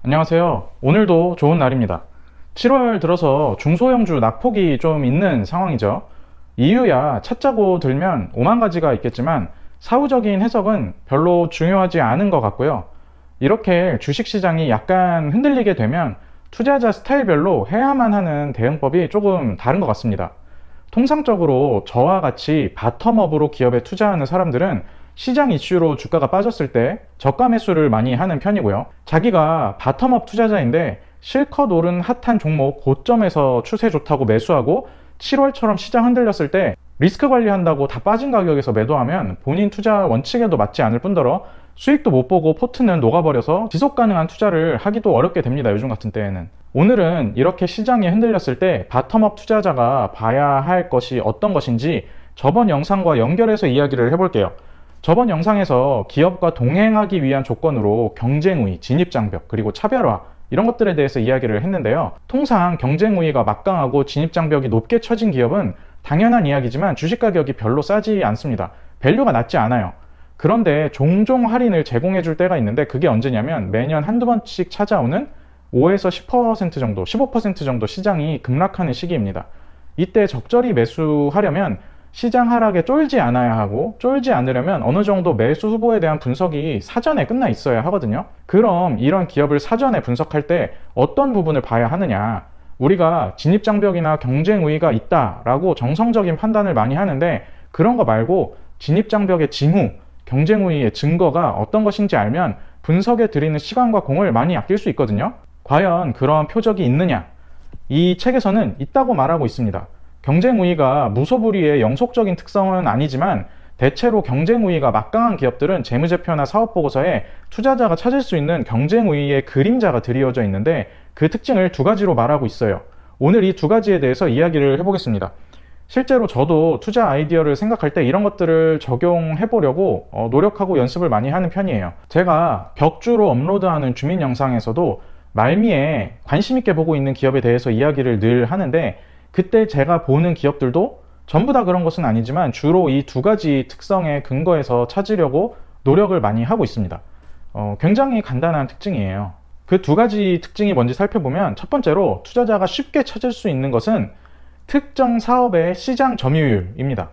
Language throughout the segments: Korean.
안녕하세요. 오늘도 좋은 날입니다. 7월 들어서 중소형주 낙폭이 좀 있는 상황이죠. 이유야 찾자고 들면 오만 가지가 있겠지만 사후적인 해석은 별로 중요하지 않은 것 같고요. 이렇게 주식시장이 약간 흔들리게 되면 투자자 스타일별로 해야만 하는 대응법이 조금 다른 것 같습니다. 통상적으로 저와 같이 바텀업으로 기업에 투자하는 사람들은 시장 이슈로 주가가 빠졌을 때 저가 매수를 많이 하는 편이고요. 자기가 바텀업 투자자인데 실컷 오른 핫한 종목 고점에서 추세 좋다고 매수하고 7월처럼 시장 흔들렸을 때 리스크 관리한다고 다 빠진 가격에서 매도하면 본인 투자 원칙에도 맞지 않을 뿐더러 수익도 못 보고 포트는 녹아버려서 지속 가능한 투자를 하기도 어렵게 됩니다. 요즘 같은 때에는. 오늘은 이렇게 시장이 흔들렸을 때 바텀업 투자자가 봐야 할 것이 어떤 것인지 저번 영상과 연결해서 이야기를 해볼게요. 저번 영상에서 기업과 동행하기 위한 조건으로 경쟁 우위, 진입장벽, 그리고 차별화 이런 것들에 대해서 이야기를 했는데요. 통상 경쟁 우위가 막강하고 진입장벽이 높게 쳐진 기업은 당연한 이야기지만 주식 가격이 별로 싸지 않습니다. 밸류가 낮지 않아요. 그런데 종종 할인을 제공해 줄 때가 있는데 그게 언제냐면 매년 한두 번씩 찾아오는 5에서 10% 정도, 15% 정도 시장이 급락하는 시기입니다. 이때 적절히 매수하려면 시장 하락에 쫄지 않아야 하고 쫄지 않으려면 어느 정도 매수 후보에 대한 분석이 사전에 끝나 있어야 하거든요. 그럼 이런 기업을 사전에 분석할 때 어떤 부분을 봐야 하느냐, 우리가 진입장벽이나 경쟁 우위가 있다라고 정성적인 판단을 많이 하는데 그런 거 말고 진입장벽의 징후, 경쟁 우위의 증거가 어떤 것인지 알면 분석에 들이는 시간과 공을 많이 아낄 수 있거든요. 과연 그런 표적이 있느냐? 이 책에서는 있다고 말하고 있습니다. 경쟁 우위가 무소불위의 영속적인 특성은 아니지만 대체로 경쟁 우위가 막강한 기업들은 재무제표나 사업보고서에 투자자가 찾을 수 있는 경쟁 우위의 그림자가 드리워져 있는데 그 특징을 두 가지로 말하고 있어요. 오늘 이 두 가지에 대해서 이야기를 해보겠습니다. 실제로 저도 투자 아이디어를 생각할 때 이런 것들을 적용해 보려고 노력하고 연습을 많이 하는 편이에요. 제가 격주로 업로드하는 주민 영상에서도 말미에 관심 있게 보고 있는 기업에 대해서 이야기를 늘 하는데 그때 제가 보는 기업들도 전부 다 그런 것은 아니지만 주로 이 두 가지 특성에 근거해서 찾으려고 노력을 많이 하고 있습니다. 굉장히 간단한 특징이에요. 그 두 가지 특징이 뭔지 살펴보면 첫 번째로 투자자가 쉽게 찾을 수 있는 것은 특정 사업의 시장 점유율입니다.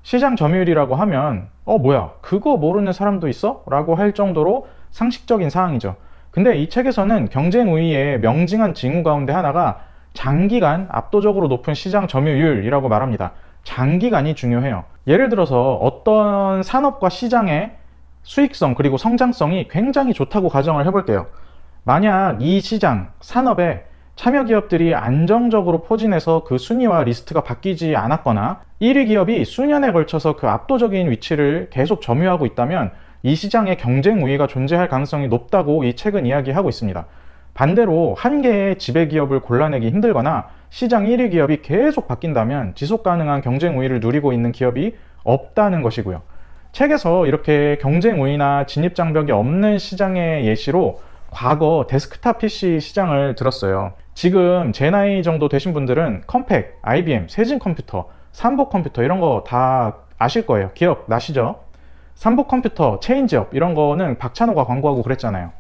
시장 점유율이라고 하면 뭐야 그거 모르는 사람도 있어? 라고 할 정도로 상식적인 사항이죠. 근데 이 책에서는 경쟁 우위의 명징한 징후 가운데 하나가 장기간 압도적으로 높은 시장 점유율이라고 말합니다. 장기간이 중요해요. 예를 들어서 어떤 산업과 시장의 수익성 그리고 성장성이 굉장히 좋다고 가정을 해볼게요. 만약 이 시장, 산업에 참여 기업들이 안정적으로 포진해서 그 순위와 리스트가 바뀌지 않았거나 1위 기업이 수년에 걸쳐서 그 압도적인 위치를 계속 점유하고 있다면 이 시장에 경쟁 우위가 존재할 가능성이 높다고 이 책은 이야기하고 있습니다. 반대로 한 개의 지배기업을 골라내기 힘들거나 시장 1위 기업이 계속 바뀐다면 지속 가능한 경쟁 우위를 누리고 있는 기업이 없다는 것이고요. 책에서 이렇게 경쟁 우위나 진입장벽이 없는 시장의 예시로 과거 데스크탑 PC 시장을 들었어요. 지금 제 나이 정도 되신 분들은 컴팩, IBM, 세진컴퓨터, 삼복컴퓨터 이런 거 다 아실 거예요. 기억 나시죠? 삼복컴퓨터, 체인지업 이런 거는 박찬호가 광고하고 그랬잖아요.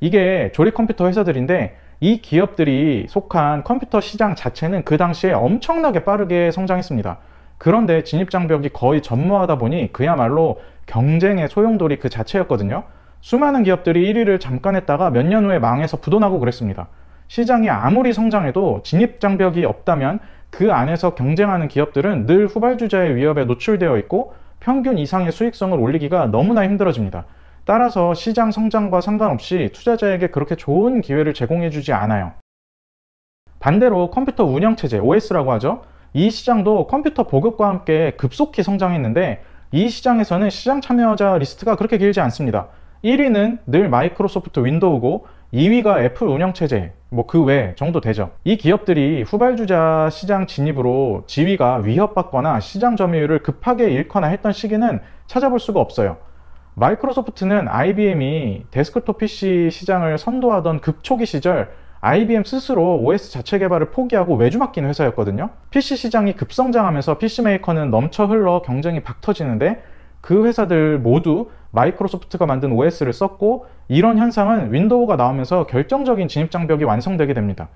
이게 조립컴퓨터 회사들인데 이 기업들이 속한 컴퓨터 시장 자체는 그 당시에 엄청나게 빠르게 성장했습니다. 그런데 진입장벽이 거의 전무하다 보니 그야말로 경쟁의 소용돌이 그 자체였거든요. 수많은 기업들이 1위를 잠깐 했다가 몇 년 후에 망해서 부도나고 그랬습니다. 시장이 아무리 성장해도 진입장벽이 없다면 그 안에서 경쟁하는 기업들은 늘 후발주자의 위협에 노출되어 있고 평균 이상의 수익성을 올리기가 너무나 힘들어집니다. 따라서 시장 성장과 상관없이 투자자에게 그렇게 좋은 기회를 제공해주지 않아요. 반대로 컴퓨터 운영체제, OS라고 하죠. 이 시장도 컴퓨터 보급과 함께 급속히 성장했는데 이 시장에서는 시장 참여자 리스트가 그렇게 길지 않습니다. 1위는 늘 마이크로소프트 윈도우고 2위가 애플 운영체제, 그 외 정도 되죠. 이 기업들이 후발주자 시장 진입으로 지위가 위협받거나 시장 점유율을 급하게 잃거나 했던 시기는 찾아볼 수가 없어요. 마이크로소프트는 IBM이 데스크톱 PC 시장을 선도하던 극초기 시절 IBM 스스로 OS 자체 개발을 포기하고 외주 맡긴 회사였거든요. PC 시장이 급성장하면서 PC 메이커는 넘쳐 흘러 경쟁이 박 터지는데 그 회사들 모두 마이크로소프트가 만든 OS를 썼고, 이런 현상은 윈도우가 나오면서 결정적인 진입장벽이 완성되게 됩니다.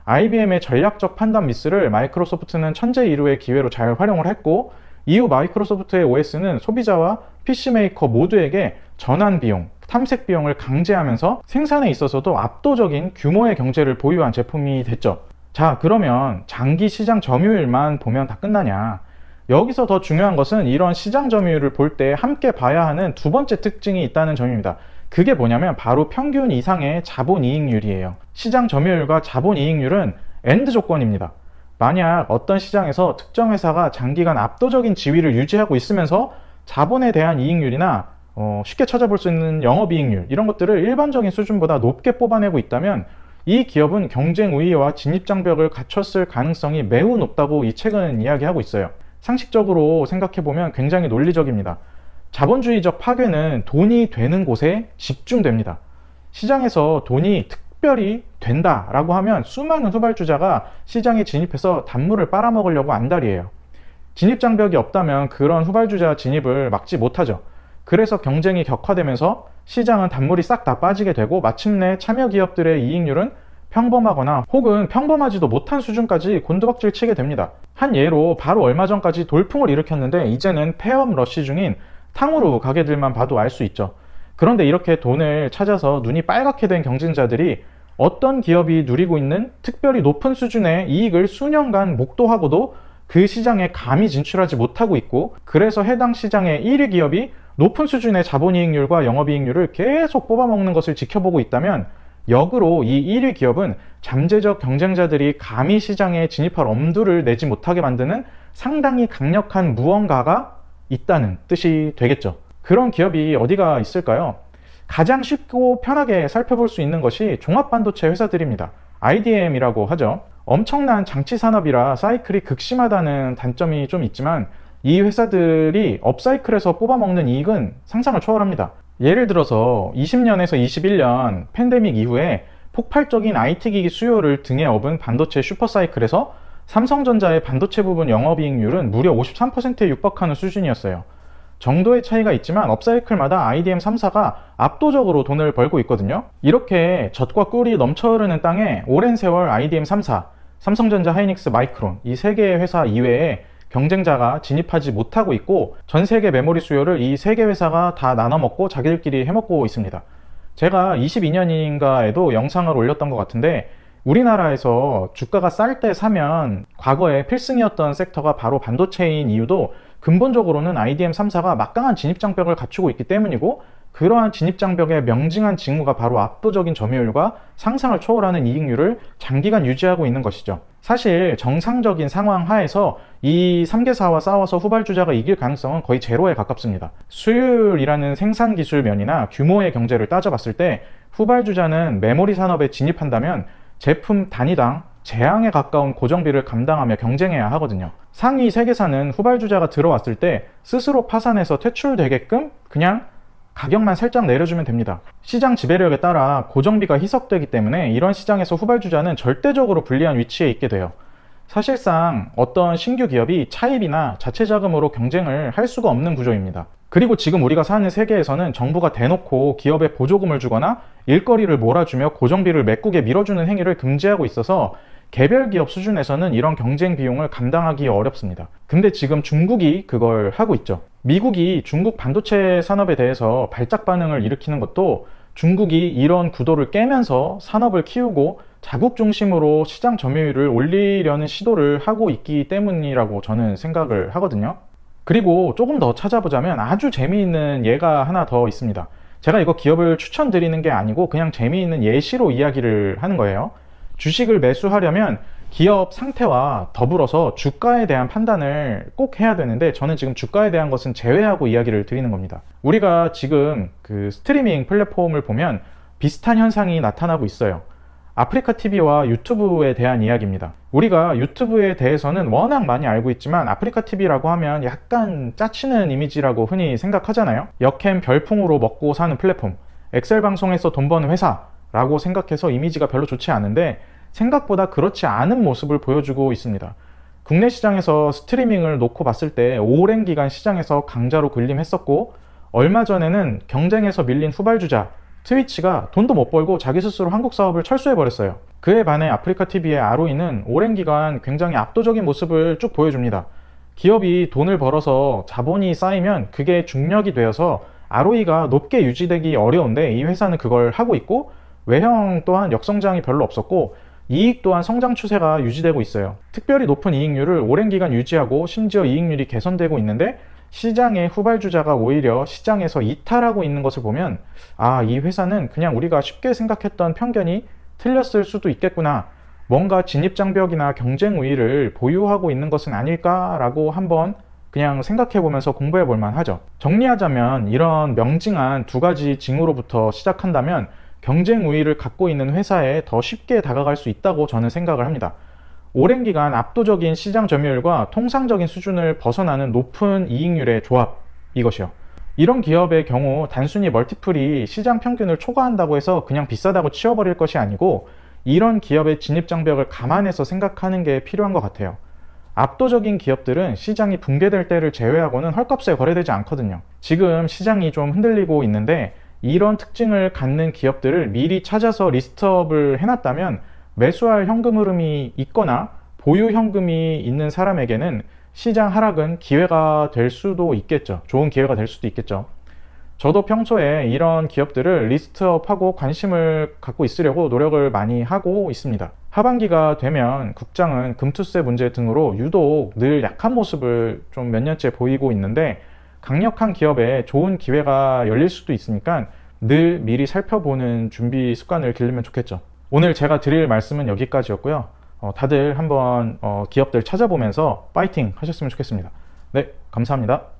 IBM의 전략적 판단 미스를 마이크로소프트는 천재일우의 기회로 잘 활용을 했고, 이후 마이크로소프트의 OS는 소비자와 PC메이커 모두에게 전환 비용, 탐색 비용을 강제하면서 생산에 있어서도 압도적인 규모의 경제를 보유한 제품이 됐죠. 자, 그러면 장기 시장 점유율만 보면 다 끝나냐? 여기서 더 중요한 것은 이런 시장 점유율을 볼 때 함께 봐야 하는 두 번째 특징이 있다는 점입니다. 그게 뭐냐면 바로 평균 이상의 자본이익률이에요. 시장 점유율과 자본이익률은 엔드 조건입니다. 만약 어떤 시장에서 특정 회사가 장기간 압도적인 지위를 유지하고 있으면서 자본에 대한 이익률이나 쉽게 찾아볼 수 있는 영업이익률, 이런 것들을 일반적인 수준보다 높게 뽑아내고 있다면 이 기업은 경쟁 우위와 진입장벽을 갖췄을 가능성이 매우 높다고 이 책은 이야기하고 있어요. 상식적으로 생각해보면 굉장히 논리적입니다. 자본주의적 파괴는 돈이 되는 곳에 집중됩니다. 시장에서 돈이 특별히 된다라고 하면 수많은 후발주자가 시장에 진입해서 단물을 빨아먹으려고 안달이에요. 진입장벽이 없다면 그런 후발주자 진입을 막지 못하죠. 그래서 경쟁이 격화되면서 시장은 단물이 싹 다 빠지게 되고 마침내 참여 기업들의 이익률은 평범하거나 혹은 평범하지도 못한 수준까지 곤두박질 치게 됩니다. 한 예로 바로 얼마 전까지 돌풍을 일으켰는데 이제는 폐업 러시 중인 탕후루 가게들만 봐도 알 수 있죠. 그런데 이렇게 돈을 찾아서 눈이 빨갛게 된 경쟁자들이 어떤 기업이 누리고 있는 특별히 높은 수준의 이익을 수년간 목도하고도 그 시장에 감히 진출하지 못하고 있고, 그래서 해당 시장의 1위 기업이 높은 수준의 자본이익률과 영업이익률을 계속 뽑아먹는 것을 지켜보고 있다면, 역으로 이 1위 기업은 잠재적 경쟁자들이 감히 시장에 진입할 엄두를 내지 못하게 만드는 상당히 강력한 무언가가 있다는 뜻이 되겠죠. 그런 기업이 어디가 있을까요? 가장 쉽고 편하게 살펴볼 수 있는 것이 종합반도체 회사들입니다. IDM이라고 하죠. 엄청난 장치 산업이라 사이클이 극심하다는 단점이 좀 있지만 이 회사들이 업사이클에서 뽑아먹는 이익은 상상을 초월합니다. 예를 들어서 20년에서 21년 팬데믹 이후에 폭발적인 IT기기 수요를 등에 업은 반도체 슈퍼사이클에서 삼성전자의 반도체 부분 영업이익률은 무려 53%에 육박하는 수준이었어요. 정도의 차이가 있지만 업사이클마다 IDM 3사가 압도적으로 돈을 벌고 있거든요. 이렇게 젖과 꿀이 넘쳐흐르는 땅에 오랜 세월 IDM 3사, 삼성전자, 하이닉스, 마이크론 이 세 개의 회사 이외에 경쟁자가 진입하지 못하고 있고, 전 세계 메모리 수요를 이 세 개 회사가 다 나눠먹고 자기들끼리 해먹고 있습니다. 제가 22년인가에도 영상을 올렸던 것 같은데, 우리나라에서 주가가 쌀 때 사면 과거에 필승이었던 섹터가 바로 반도체인 이유도 근본적으로는 IDM 3사가 막강한 진입장벽을 갖추고 있기 때문이고, 그러한 진입장벽의 명징한 징후가 바로 압도적인 점유율과 상상을 초월하는 이익률을 장기간 유지하고 있는 것이죠. 사실 정상적인 상황 하에서 이 3개사와 싸워서 후발주자가 이길 가능성은 거의 제로에 가깝습니다. 수율이라는 생산기술 면이나 규모의 경제를 따져봤을 때 후발주자는 메모리 산업에 진입한다면 제품 단위당 재앙에 가까운 고정비를 감당하며 경쟁해야 하거든요. 상위 3개사는 후발주자가 들어왔을 때 스스로 파산해서 퇴출되게끔 그냥 가격만 살짝 내려주면 됩니다. 시장 지배력에 따라 고정비가 희석되기 때문에 이런 시장에서 후발주자는 절대적으로 불리한 위치에 있게 돼요. 사실상 어떤 신규 기업이 차입이나 자체 자금으로 경쟁을 할 수가 없는 구조입니다. 그리고 지금 우리가 사는 세계에서는 정부가 대놓고 기업에 보조금을 주거나 일거리를 몰아주며 고정비를 메꾸게 밀어주는 행위를 금지하고 있어서 개별 기업 수준에서는 이런 경쟁 비용을 감당하기 어렵습니다. 근데 지금 중국이 그걸 하고 있죠. 미국이 중국 반도체 산업에 대해서 발작 반응을 일으키는 것도 중국이 이런 구도를 깨면서 산업을 키우고 자국 중심으로 시장 점유율을 올리려는 시도를 하고 있기 때문이라고 저는 생각을 하거든요. 그리고 조금 더 찾아보자면 아주 재미있는 예가 하나 더 있습니다. 제가 이거 기업을 추천드리는 게 아니고 그냥 재미있는 예시로 이야기를 하는 거예요. 주식을 매수하려면 기업 상태와 더불어서 주가에 대한 판단을 꼭 해야 되는데, 저는 지금 주가에 대한 것은 제외하고 이야기를 드리는 겁니다. 우리가 지금 그 스트리밍 플랫폼을 보면 비슷한 현상이 나타나고 있어요. 아프리카 TV와 유튜브에 대한 이야기입니다. 우리가 유튜브에 대해서는 워낙 많이 알고 있지만 아프리카 TV라고 하면 약간 짜치는 이미지라고 흔히 생각하잖아요. 역캠 별풍으로 먹고 사는 플랫폼, 엑셀 방송에서 돈 버는 회사라고 생각해서 이미지가 별로 좋지 않은데 생각보다 그렇지 않은 모습을 보여주고 있습니다. 국내 시장에서 스트리밍을 놓고 봤을 때 오랜 기간 시장에서 강자로 군림했었고, 얼마 전에는 경쟁에서 밀린 후발주자 트위치가 돈도 못 벌고 자기 스스로 한국 사업을 철수해버렸어요. 그에 반해 아프리카TV의 아로이는 오랜 기간 굉장히 압도적인 모습을 쭉 보여줍니다. 기업이 돈을 벌어서 자본이 쌓이면 그게 중력이 되어서 아로이가 높게 유지되기 어려운데 이 회사는 그걸 하고 있고, 외형 또한 역성장이 별로 없었고 이익 또한 성장 추세가 유지되고 있어요. 특별히 높은 이익률을 오랜 기간 유지하고 심지어 이익률이 개선되고 있는데, 시장의 후발주자가 오히려 시장에서 이탈하고 있는 것을 보면 이 회사는 그냥 우리가 쉽게 생각했던 편견이 틀렸을 수도 있겠구나, 뭔가 진입장벽이나 경쟁 우위를 보유하고 있는 것은 아닐까라고 한번 그냥 생각해 보면서 공부해 볼 만하죠. 정리하자면 이런 명징한 두 가지 징후로부터 시작한다면 경쟁 우위를 갖고 있는 회사에 더 쉽게 다가갈 수 있다고 저는 생각을 합니다. 오랜 기간 압도적인 시장 점유율과 통상적인 수준을 벗어나는 높은 이익률의 조합, 이것이요. 이런 기업의 경우 단순히 멀티플이 시장 평균을 초과한다고 해서 그냥 비싸다고 치워버릴 것이 아니고, 이런 기업의 진입장벽을 감안해서 생각하는 게 필요한 것 같아요. 압도적인 기업들은 시장이 붕괴될 때를 제외하고는 헐값에 거래되지 않거든요. 지금 시장이 좀 흔들리고 있는데 이런 특징을 갖는 기업들을 미리 찾아서 리스트업을 해놨다면 매수할 현금 흐름이 있거나 보유 현금이 있는 사람에게는 시장 하락은 기회가 될 수도 있겠죠. 좋은 기회가 될 수도 있겠죠. 저도 평소에 이런 기업들을 리스트업하고 관심을 갖고 있으려고 노력을 많이 하고 있습니다. 하반기가 되면 국장은 금투세 문제 등으로 유독 늘 약한 모습을 좀 몇 년째 보이고 있는데, 강력한 기업에 좋은 기회가 열릴 수도 있으니까 늘 미리 살펴보는 준비 습관을 기르면 좋겠죠. 오늘 제가 드릴 말씀은 여기까지였고요. 다들 한번 기업들 찾아보면서 파이팅 하셨으면 좋겠습니다. 네, 감사합니다.